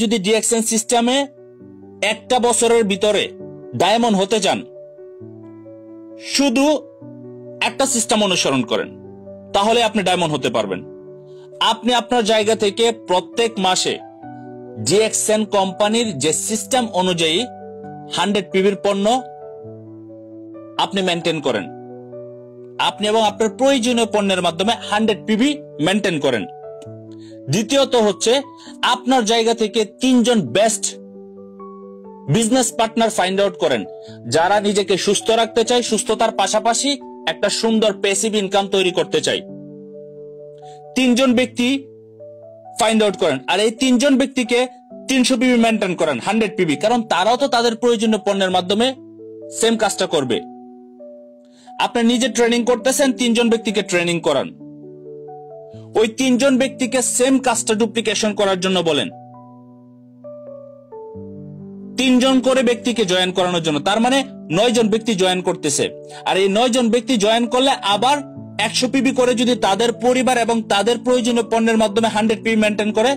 যদি ডিএক্সএন সিস্টেমে একটা বছরের ভিতরে ডায়মন্ড হতে চান, শুধু একটা সিস্টেম অনুসরণ করেন, তাহলে আপনি ডায়মন্ড হতে পারবেন। আপনি আপনার জায়গা থেকে প্রত্যেক মাসে ডিএক্সএন কোম্পানির যে সিস্টেম অনুযায়ী 100 পিবির পণ্য আপনি মেনটেন করেন, আপনি এবং আপনার প্রয়োজনীয় পণ্যের মাধ্যমে 100 পিবি মেনটেন করেন। দ্বিতীয়ত হচ্ছে আপনার জায়গা থেকে 3 জন best business partner find out করেন, যারা নিজেকে সুস্থ রাখতে চায়, সুস্থতার পাশাপাশি একটা সুন্দর প্যাসিভ ইনকাম তৈরি করতে চায়। 3 জন ব্যক্তি ফাইন্ড আউট করেন, আর এই 3 জন ব্যক্তিকে 300 পিবি মেনটেন করেন, 100 পিবি, কারণ তারাও তো তাদের প্রয়োজনীয় পণ্যের মাধ্যমে সেম কাজটা করবে। আপনি নিজে ট্রেনিং করতেছেন, 3 জন ব্যক্তিকে ট্রেনিং করান, ওই 3 জন ব্যক্তিকে সেম কাজটা ডুপ্লিকেশন করার জন্য বলেন, 3 জন করে ব্যক্তিকে জয়েন করানোর জন্য। তার মানে 9 জন ব্যক্তি জয়েন করতেছে, আর এই 9 জন ব্যক্তি জয়েন করলে আবার 100 পিবি করে যদি তাদের পরিবার এবং তাদের প্রয়োজনীয় পণ্যের মাধ্যমে 100 পিবি মেনটেন করে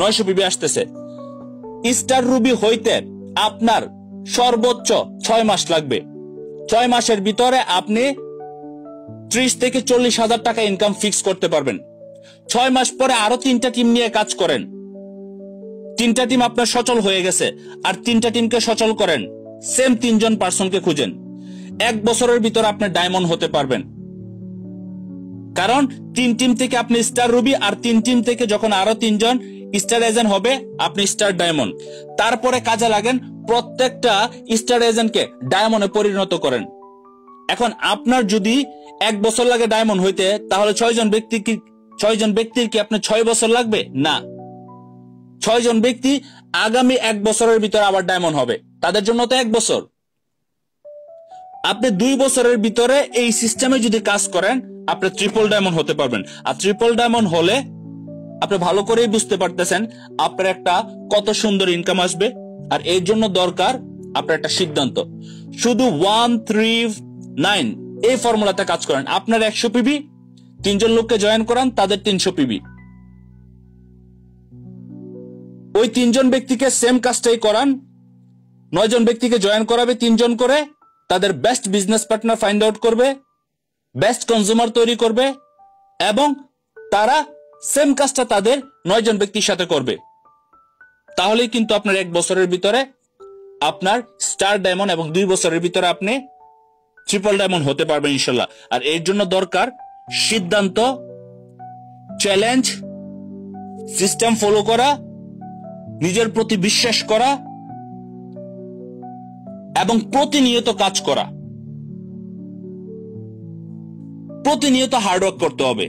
900 পিবি আসতেছে। স্টার রুবি হইতে আপনার সর্বোচ্চ 6 মাস লাগবে। 6 মাসের ভিতরে আপনি 30 থেকে 40 হাজার টাকা ইনকাম ফিক্স করতে পারবেন। 6 মাস পরে আরো 3টা টিম নিয়ে কাজ করেন, 3টা টিম আপনার সচল হয়ে গেছে, আর 3টা টিমকে সচল করেন, সেম 3 জন পার্সনকে খুঁজেন। 1 বছরের ভিতরে আপনি ডায়মন্ড হতে পারবেন, কারণ 3 টিম থেকে আপনি স্টার রুবি, আর 3 টিম থেকে যখন আরো 3 জন স্টার এজেন্ট হবে আপনি স্টার ডায়মন্ড। তারপরে কাজে লাগেন, প্রত্যেকটা স্টার এজেন্টকে ডায়মন্ডে পরিণত করেন। এখন আপনার যদি 1 বছর লাগে ডায়মন্ড হইতে, তাহলে 6 জন ব্যক্তির কি আপনার 6 বছর লাগবে? না, 6 জন ব্যক্তি আগামী 1 বছরের ভিতরে আবার ডায়মন্ড হবে, তাদের জন্য তো 1 বছর। আপনি 2 বছরের ভিতরে এই সিস্টেমে যদি কাজ করেন, আপনি ট্রিপল ডায়মন্ড হতে পারবেন। আর ট্রিপল ডায়মন্ড হলে আপনি ভালো করেই বুঝতে পারতেছেন আপনার একটা কত সুন্দর ইনকাম আসবে। আর এর জন্য দরকার আপনার একটা সিদ্ধান্ত। শুধু 139 এই ফর্মুলাতে কাজ করেন। আপনার 100 পিবি, 3 জন লোককে জয়েন করান, তাদের 300 পিবি। ওই 3 জন ব্যক্তিকে সেম কাজটাই করান, 9 জন ব্যক্তিকে জয়েন করাবে 3 জন করে, তাদের best business partner find out করবে, বেস্ট কনজিউমার তৈরি করবে, এবং তারা সেম কাজটা তাদের 9 জন ব্যক্তির সাথে করবে। তাহলেই কিন্তু আপনার 1 বছরের ভিতরে আপনার স্টার ডায়মন্ড, এবং 2 বছরের ভিতরে আপনি ট্রিপল ডায়মন্ড হতে পারবেন ইনশাল্লাহ। আর এর জন্য দরকার সিদ্ধান্ত, চ্যালেঞ্জ, সিস্টেম ফলো করা, নিজের প্রতি বিশ্বাস করা, এবং প্রতিনিয়ত কাজ করা। প্রতিনিয়ত হার্ডওয়ার্ক করতে হবে,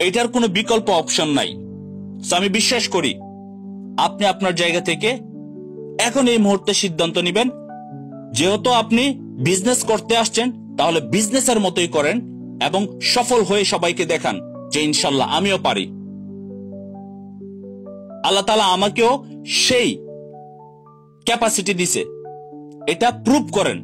এটার কোনো বিকল্প অপশন নাই। আমি বিশ্বাস করি আপনি আপনার জায়গা থেকে এখন এই মুহূর্তে সিদ্ধান্ত নেবেন, যেহেতু আপনি বিজনেস করতে আসছেন, তাহলে বিজনেসের মতোই করেন এবং সফল হয়ে সবাইকে দেখান যে ইনশাল্লাহ আমিও পারি। আল্লাহ তাআলা আমাকেও সেই ক্যাপাসিটি দিছে, এটা প্রুভ করেন।